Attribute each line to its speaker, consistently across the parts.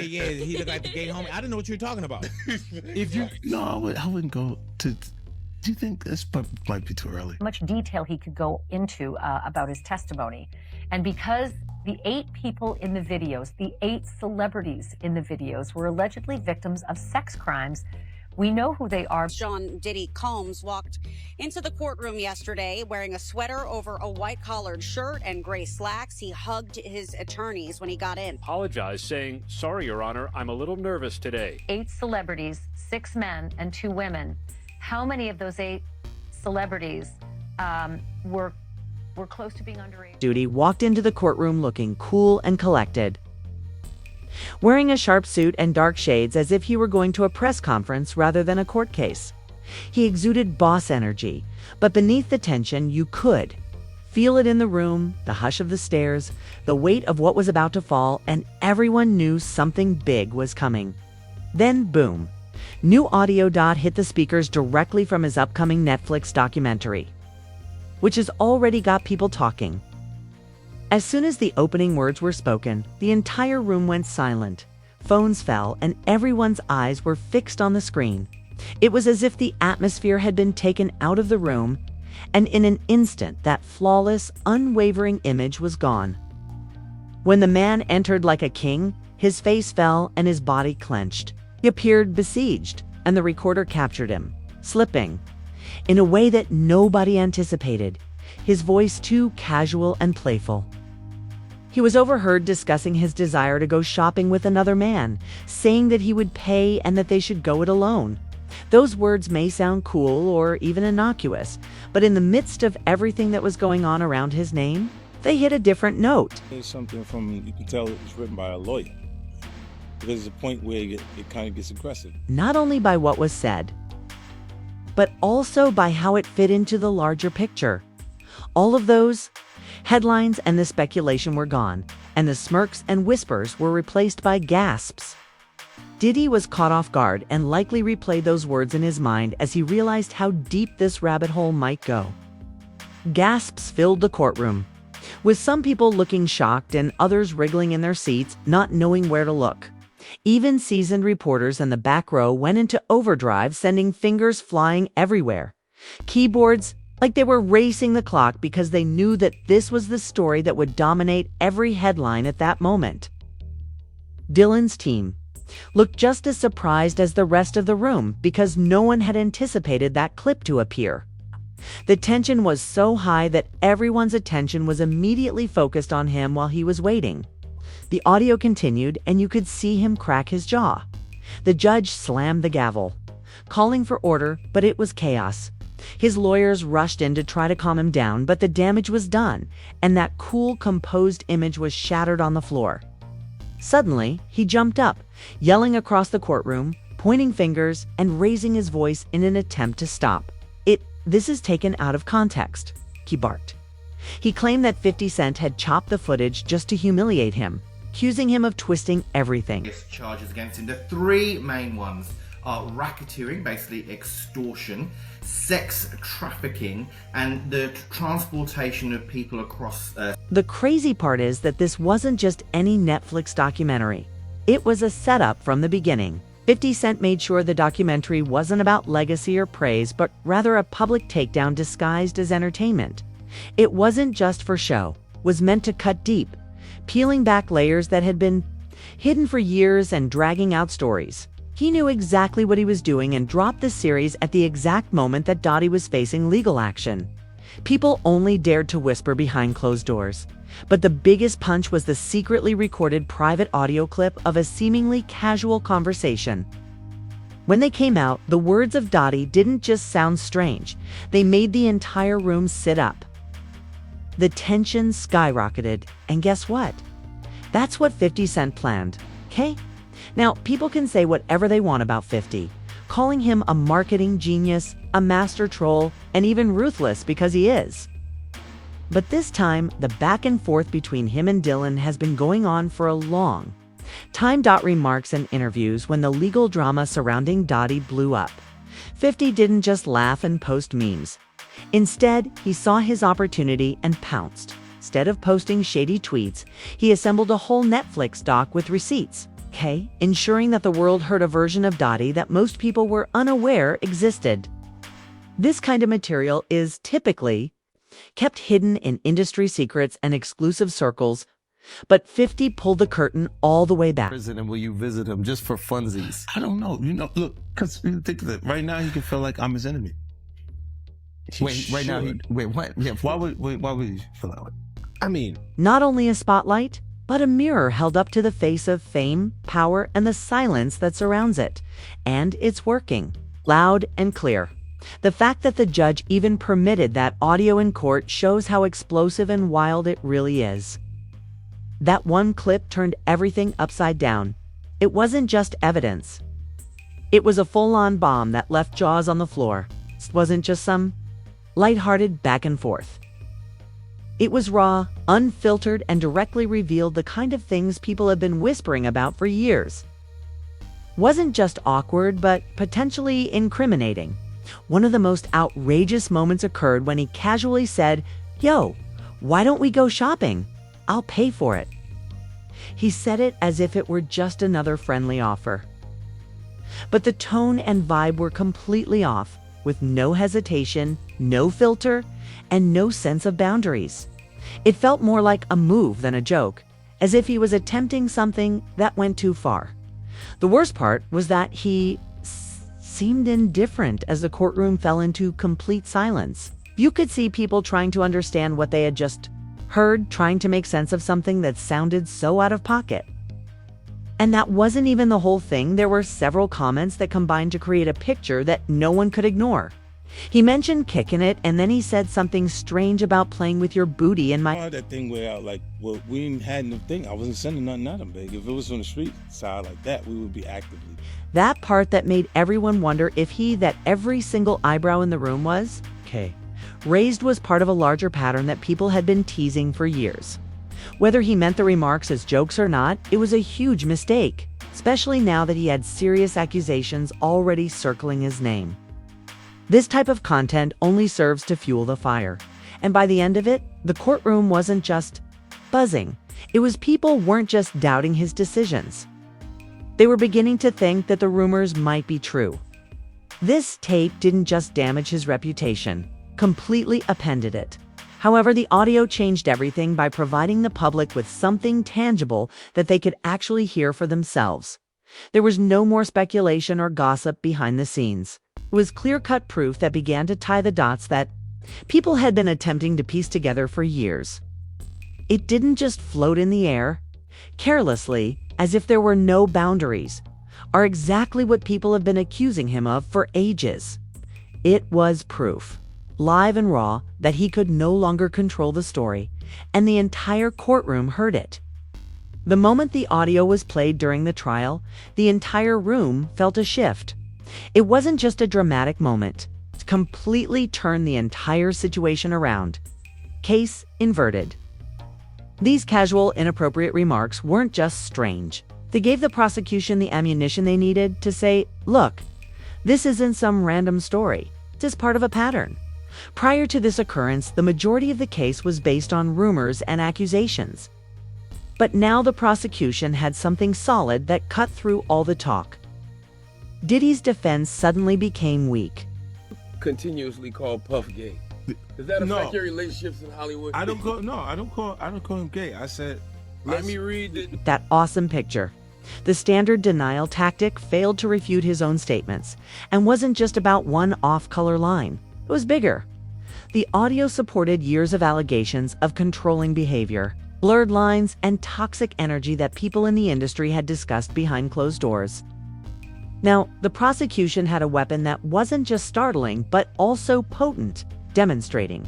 Speaker 1: Yeah, he looked like the gay homie. I didn't know what you were talking about. If you
Speaker 2: No, I wouldn't go to. Do you think this might be too early?
Speaker 3: Much detail he could go into about his testimony. And because the 8 people in the videos, the 8 celebrities in the videos were allegedly victims of sex crimes, we know who they are.
Speaker 4: John Diddy Combs walked into the courtroom yesterday wearing a sweater over a white collared shirt and gray slacks. He hugged his attorneys when he got in.
Speaker 5: Apologized, saying, "Sorry, Your Honor, I'm a little nervous today."
Speaker 3: 8 celebrities, 6 men and 2 women. How many of those 8 celebrities were close to being underage?
Speaker 6: Diddy walked into the courtroom looking cool and collected, wearing a sharp suit and dark shades as if he were going to a press conference rather than a court case. He exuded boss energy, but beneath the tension you could feel it in the room, the hush of the stairs, the weight of what was about to fall, and everyone knew something big was coming. Then boom. New audio hit the speakers directly from his upcoming Netflix documentary, which has already got people talking. As soon as the opening words were spoken, the entire room went silent. Phones fell, and everyone's eyes were fixed on the screen. It was as if the atmosphere had been taken out of the room, and in an instant, that flawless, unwavering image was gone. When the man entered like a king, his face fell and his body clenched. He appeared besieged, and the recorder captured him, slipping, in a way that nobody anticipated, his voice too casual and playful. He was overheard discussing his desire to go shopping with another man, saying that he would pay and that they should go it alone. Those words may sound cool or even innocuous, but in the midst of everything that was going on around his name, they hit a different note.
Speaker 7: There's something you can tell it was written by a lawyer. There's a point where it kind of gets aggressive.
Speaker 6: Not only by what was said, but also by how it fit into the larger picture. All of those headlines and the speculation were gone, and the smirks and whispers were replaced by gasps. Diddy was caught off guard and likely replayed those words in his mind as he realized how deep this rabbit hole might go. Gasps filled the courtroom, with some people looking shocked and others wriggling in their seats, not knowing where to look. Even seasoned reporters in the back row went into overdrive, sending fingers flying everywhere. Keyboards like they were racing the clock because they knew that this was the story that would dominate every headline at that moment. Dylan's team looked just as surprised as the rest of the room because no one had anticipated that clip to appear. The tension was so high that everyone's attention was immediately focused on him while he was waiting. The audio continued, and you could see him crack his jaw. The judge slammed the gavel, calling for order, but it was chaos. His lawyers rushed in to try to calm him down, but the damage was done, and that cool, composed image was shattered on the floor. Suddenly, he jumped up, yelling across the courtroom, pointing fingers, and raising his voice in an attempt to stop. This is taken out of context, he barked. He claimed that 50 Cent had chopped the footage just to humiliate him, accusing him of twisting everything.
Speaker 8: Charges against him. The 3 main ones are racketeering, basically extortion, sex trafficking, and the transportation of people across.
Speaker 6: The crazy part is that this wasn't just any Netflix documentary. It was a setup from the beginning. 50 Cent made sure the documentary wasn't about legacy or praise, but rather a public takedown disguised as entertainment. It wasn't just for show, was meant to cut deep, peeling back layers that had been hidden for years and dragging out stories. He knew exactly what he was doing and dropped the series at the exact moment that Diddy was facing legal action. People only dared to whisper behind closed doors. But the biggest punch was the secretly recorded private audio clip of a seemingly casual conversation. When they came out, the words of Diddy didn't just sound strange. They made the entire room sit up. The tension skyrocketed, and guess what? That's what 50 Cent planned, okay? Now, people can say whatever they want about 50, calling him a marketing genius, a master troll, and even ruthless because he is. But this time, the back and forth between him and Dylan has been going on for a long time. Remarks and interviews when the legal drama surrounding Diddy blew up. 50 didn't just laugh and post memes. Instead, he saw his opportunity and pounced. Instead of posting shady tweets, he assembled a whole Netflix doc with receipts, Okay, ensuring that the world heard a version of Dottie that most people were unaware existed. This kind of material is typically kept hidden in industry secrets and exclusive circles, but 50 pulled the curtain all the way back.
Speaker 2: And will you visit him just for funsies? I don't know. Look, because you think that right now he can feel like I'm his enemy. Right now, what? Yeah, why would you feel that way? I mean,
Speaker 6: Not only a spotlight, but a mirror held up to the face of fame, power, and the silence that surrounds it. And it's working, loud and clear. The fact that the judge even permitted that audio in court shows how explosive and wild it really is. That one clip turned everything upside down. It wasn't just evidence. It was a full-on bomb that left jaws on the floor. It wasn't just some lighthearted back and forth. It was raw, unfiltered, and directly revealed the kind of things people have been whispering about for years. Wasn't just awkward, but potentially incriminating. One of the most outrageous moments occurred when he casually said, "Yo, why don't we go shopping? I'll pay for it." He said it as if it were just another friendly offer. But the tone and vibe were completely off, with no hesitation, no filter, and no sense of boundaries. It felt more like a move than a joke, as if he was attempting something that went too far. The worst part was that he seemed indifferent as the courtroom fell into complete silence. You could see people trying to understand what they had just heard, trying to make sense of something that sounded so out of pocket. And that wasn't even the whole thing. There were several comments that combined to create a picture that no one could ignore. He mentioned kicking it, and then he said something strange about playing with your booty in my...
Speaker 7: That thing where we didn't have no thing. I wasn't sending nothing at him, big. If it was on the street side like that, we would be actively.
Speaker 6: That part that made everyone wonder if that every single eyebrow in the room was raised was part of a larger pattern that people had been teasing for years. Whether he meant the remarks as jokes or not, it was a huge mistake, especially now that he had serious accusations already circling his name. This type of content only serves to fuel the fire, and by the end of it, the courtroom wasn't just buzzing. It was people weren't just doubting his decisions. They were beginning to think that the rumors might be true. This tape didn't just damage his reputation, completely upended it. However, the audio changed everything by providing the public with something tangible that they could actually hear for themselves. There was no more speculation or gossip behind the scenes. It was clear-cut proof that began to tie the dots that people had been attempting to piece together for years. It didn't just float in the air, carelessly, as if there were no boundaries, are exactly what people have been accusing him of for ages. It was proof, live and raw, that he could no longer control the story, and the entire courtroom heard it. The moment the audio was played during the trial, the entire room felt a shift. It wasn't just a dramatic moment. It completely turned the entire situation around. Case inverted. These casual, inappropriate remarks weren't just strange. They gave the prosecution the ammunition they needed to say, look, this isn't some random story. It's just part of a pattern. Prior to this occurrence, the majority of the case was based on rumors and accusations. But now the prosecution had something solid that cut through all the talk. Diddy's defense suddenly became weak.
Speaker 9: Continuously called Puff gay. Does that affect your relationships in Hollywood?
Speaker 7: I don't call him gay. I said,
Speaker 9: let me read it.
Speaker 6: That awesome picture. The standard denial tactic failed to refute his own statements, and wasn't just about one off-color line. It was bigger. The audio supported years of allegations of controlling behavior, blurred lines, and toxic energy that people in the industry had discussed behind closed doors. Now, the prosecution had a weapon that wasn't just startling, but also potent, demonstrating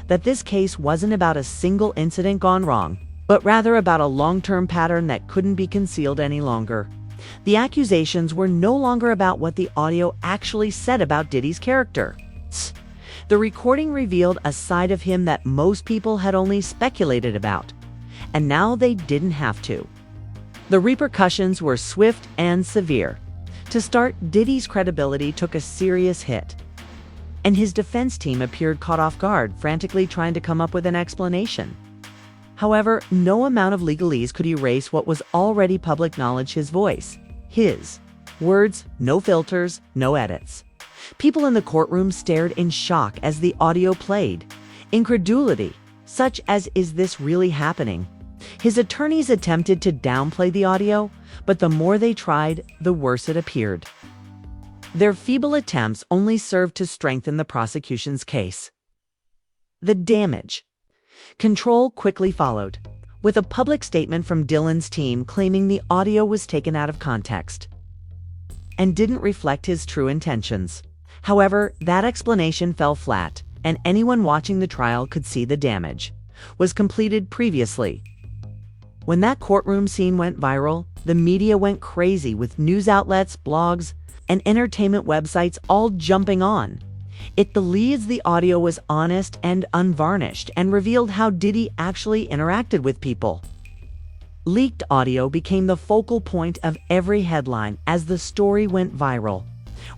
Speaker 6: that this case wasn't about a single incident gone wrong, but rather about a long-term pattern that couldn't be concealed any longer. The accusations were no longer about what the audio actually said about Diddy's character. The recording revealed a side of him that most people had only speculated about, and now they didn't have to. The repercussions were swift and severe. To start, Diddy's credibility took a serious hit, and his defense team appeared caught off guard, frantically trying to come up with an explanation. However, no amount of legalese could erase what was already public knowledge: his voice. His words, no filters, no edits. People in the courtroom stared in shock as the audio played. Incredulity, such as, is this really happening? His attorneys attempted to downplay the audio, but the more they tried, the worse it appeared. Their feeble attempts only served to strengthen the prosecution's case. The damage. Control quickly followed, with a public statement from Dylan's team claiming the audio was taken out of context and didn't reflect his true intentions. However, that explanation fell flat, and anyone watching the trial could see the damage was completed previously. When that courtroom scene went viral, the media went crazy, with news outlets, blogs, and entertainment websites all jumping on. It believes the audio was honest and unvarnished and revealed how Diddy actually interacted with people. Leaked audio became the focal point of every headline as the story went viral,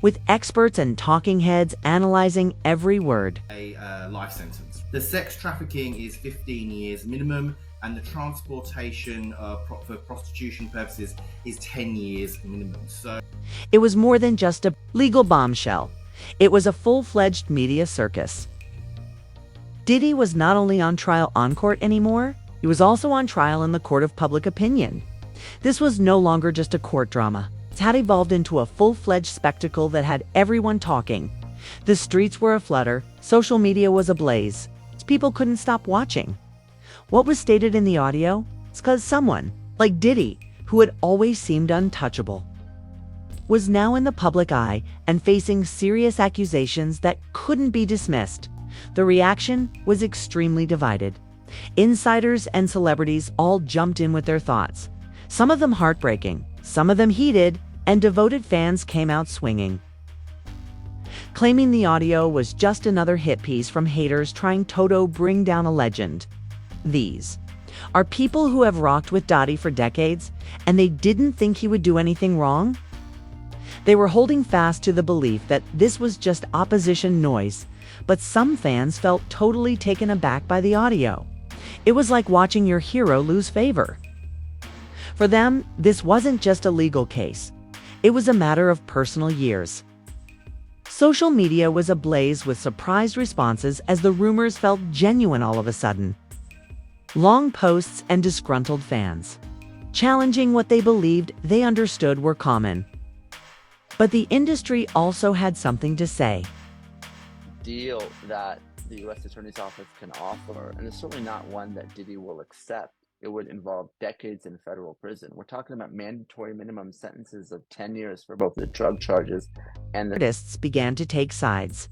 Speaker 6: with experts and talking heads analyzing every word.
Speaker 8: A life sentence. The sex trafficking is 15 years minimum, and the transportation for prostitution purposes is 10 years minimum. So
Speaker 6: it was more than just a legal bombshell. It was a full-fledged media circus. Diddy was not only on trial on court anymore, he was also on trial in the court of public opinion. This was no longer just a court drama. It had evolved into a full-fledged spectacle that had everyone talking. The streets were aflutter, social media was ablaze. People couldn't stop watching. What was stated in the audio? It's because someone, like Diddy, who had always seemed untouchable, was now in the public eye and facing serious accusations that couldn't be dismissed. The reaction was extremely divided. Insiders and celebrities all jumped in with their thoughts, some of them heartbreaking, some of them heated, and devoted fans came out swinging, claiming the audio was just another hit piece from haters trying to bring down a legend. These are people who have rocked with Diddy for decades, and they didn't think he would do anything wrong. They were holding fast to the belief that this was just opposition noise, but some fans felt totally taken aback by the audio. It was like watching your hero lose favor. For them, this wasn't just a legal case. It was a matter of personal years. Social media was ablaze with surprised responses as the rumors felt genuine all of a sudden. Long posts and disgruntled fans, challenging what they believed they understood were common. But the industry also had something to say.
Speaker 10: Deal that the U.S. Attorney's Office can offer, and it's certainly not one that Diddy will accept. It would involve decades in federal prison. We're talking about mandatory minimum sentences of 10 years for both the drug charges and the...
Speaker 6: Artists began to take sides.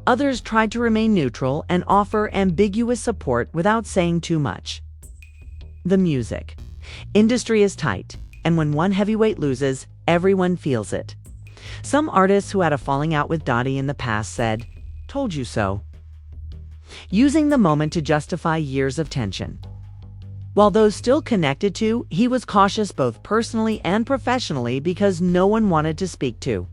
Speaker 6: Others tried to remain neutral and offer ambiguous support without saying too much. The music industry is tight, and when one heavyweight loses, everyone feels it. Some artists who had a falling out with Diddy in the past said, "Told you so," using the moment to justify years of tension. While those still connected to, he was cautious both personally and professionally because no one wanted to speak to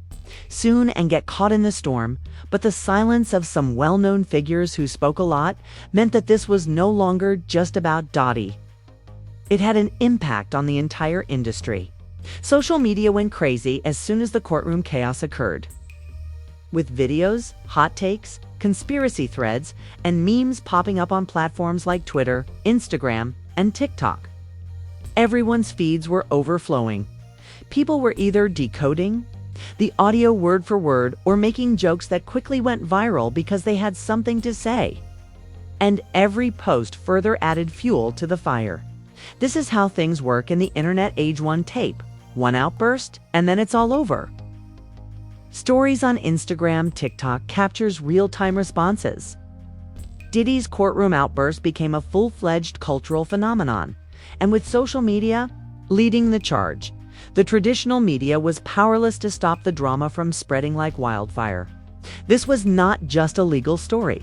Speaker 6: soon and get caught in the storm, but the silence of some well-known figures who spoke a lot meant that this was no longer just about Diddy. It had an impact on the entire industry. Social media went crazy as soon as the courtroom chaos occurred, with videos, hot takes, conspiracy threads, and memes popping up on platforms like Twitter, Instagram, and TikTok. Everyone's feeds were overflowing. People were either decoding the audio word for word or making jokes that quickly went viral because they had something to say. And every post further added fuel to the fire. This is how things work in the internet age: one tape, one outburst, and then it's all over. Stories on Instagram, TikTok captures real-time responses. Diddy's courtroom outburst became a full-fledged cultural phenomenon, and with social media leading the charge, the traditional media was powerless to stop the drama from spreading like wildfire. This was not just a legal story.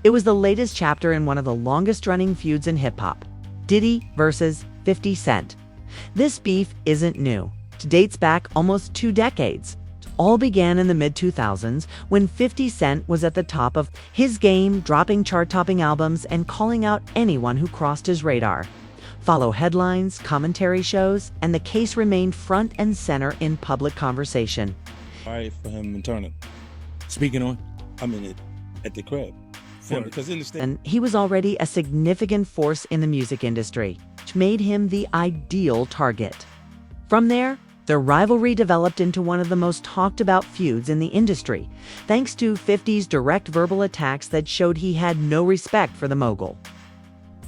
Speaker 6: It was the latest chapter in one of the longest-running feuds in hip-hop, Diddy versus 50 Cent. This beef isn't new. It dates back almost 2 decades. all began in the mid-2000s when 50 Cent was at the top of his game, dropping chart-topping albums and calling out anyone who crossed his radar. Follow headlines, commentary shows, and the case remained front and center in public conversation.
Speaker 7: Right for him internal.
Speaker 1: Speaking on?
Speaker 7: I mean, at the crib. Because in the state.
Speaker 6: And he was already a significant force in the music industry, which made him the ideal target. From there, their rivalry developed into one of the most talked about feuds in the industry, thanks to 50's direct verbal attacks that showed he had no respect for the mogul.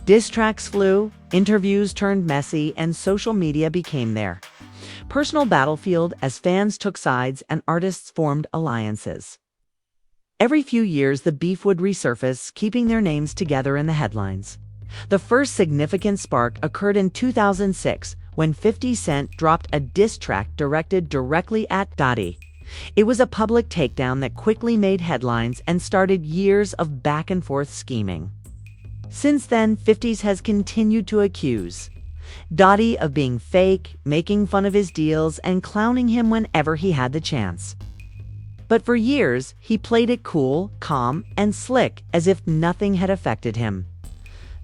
Speaker 6: Diss tracks flew, interviews turned messy, and social media became their personal battlefield as fans took sides and artists formed alliances. Every few years, the beef would resurface, keeping their names together in the headlines. The first significant spark occurred in 2006 when 50 Cent dropped a diss track directed directly at Diddy. It was a public takedown that quickly made headlines and started years of back-and-forth scheming. Since then, 50's has continued to accuse Diddy of being fake, making fun of his deals, and clowning him whenever he had the chance. But for years, he played it cool, calm, and slick as if nothing had affected him.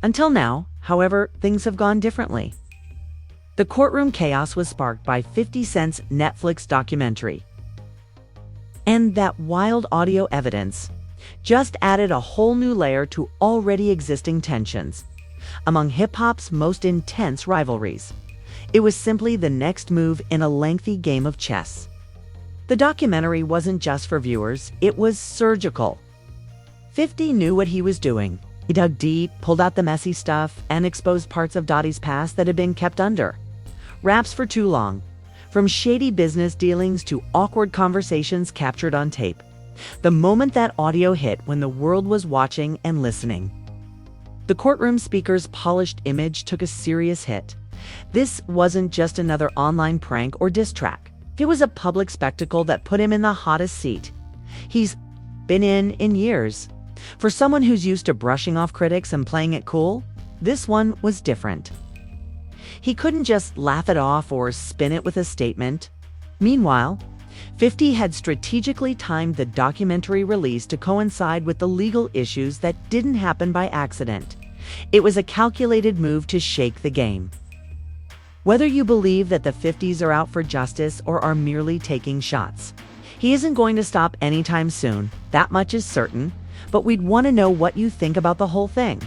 Speaker 6: Until now, however, things have gone differently. The courtroom chaos was sparked by 50 Cent's Netflix documentary. And that wild audio evidence just added a whole new layer to already existing tensions among hip-hop's most intense rivalries. It was simply the next move in a lengthy game of chess. The documentary wasn't just for viewers, it was surgical. 50 knew what he was doing. He dug deep, pulled out the messy stuff, and exposed parts of Diddy's past that had been kept under wraps for too long, from shady business dealings to awkward conversations captured on tape. The moment that audio hit, when the world was watching and listening, the courtroom speaker's polished image took a serious hit. This wasn't just another online prank or diss track. It was a public spectacle that put him in the hottest seat he's been in years. For someone who's used to brushing off critics and playing it cool, this one was different. He couldn't just laugh it off or spin it with a statement. Meanwhile, 50 had strategically timed the documentary release to coincide with the legal issues that didn't happen by accident. It was a calculated move to shake the game. Whether you believe that the 50s are out for justice or are merely taking shots, he isn't going to stop anytime soon, that much is certain, but we'd want to know what you think about the whole thing.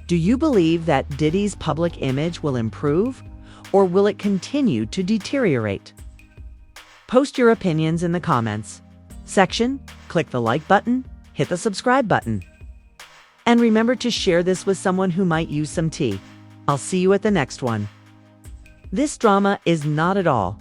Speaker 6: Do you believe that Diddy's public image will improve, or will it continue to deteriorate? Post your opinions in the comments section, click the like button, hit the subscribe button. And remember to share this with someone who might use some tea. I'll see you at the next one. This drama is not at all